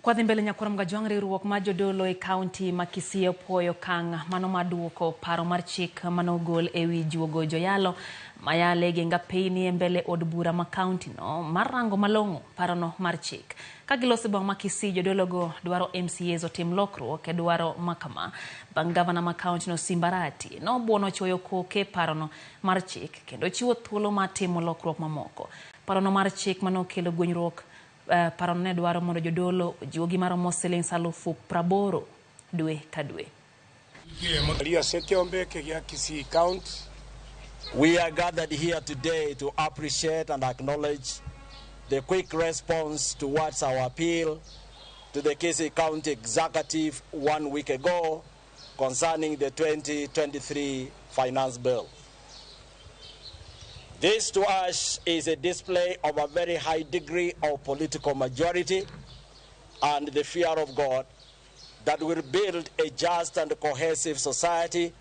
Kwa dhimbele nyakura mgajwangri ruok ma jodolo e county ma Kisii puoyo kang mano maduoko paro mar chik manogol ewi juogo joyalo mayale genga peini e mbele od bura ma county no marango malongo paro no mar chik. Kagilosi bang ma Kisii jodolo go dwaro MCAs otim lokruok e dwaro makama bang gavana ma county no Simbarati no buono choyo koke paro no mar chik kendo chiwo thuolo ma timo lokruok mamoko. Paro no mar chik mano kelo gwenyruok parone dwaro mondo jodolo juogi maro moseling salufu praboro dwe ka dwe. We are gathered here today to appreciate and acknowledge the quick response towards our appeal to the Kisii County Executive 1 week ago concerning the 2023 Finance Bill. This to us is a display of a very high degree of political majority and the fear of God that will build a just and cohesive society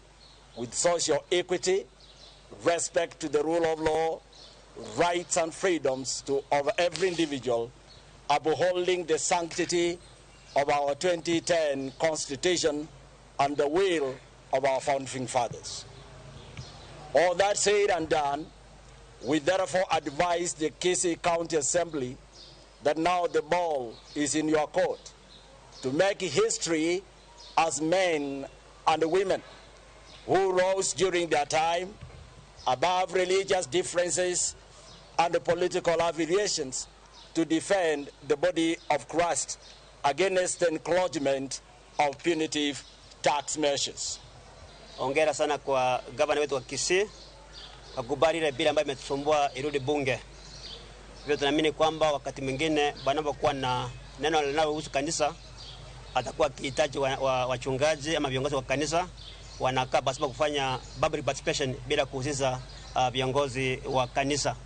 with social equity, respect to the rule of law, rights and freedoms of every individual, upholding the sanctity of our 2010 Constitution and the will of our founding fathers. All that said and done, we therefore advise the Kisii County Assembly that now the ball is in your court to make history as men and women who rose during their time above religious differences and political affiliations to defend the body of Christ against the encroachment of punitive tax measures. Hongera sana kwa gavana wetu wa Kisii akubali ile bila ambayo imetusumbua irudi bunge. Hivyo tunaamini kwamba wakati mwingine wanapokuwa na neno linalohusu kanisa atakuwa akihitaji wachungaji ama viongozi wa kanisa wanakaa pasipo kufanya public participation bila kuhusisha viongozi wa kanisa.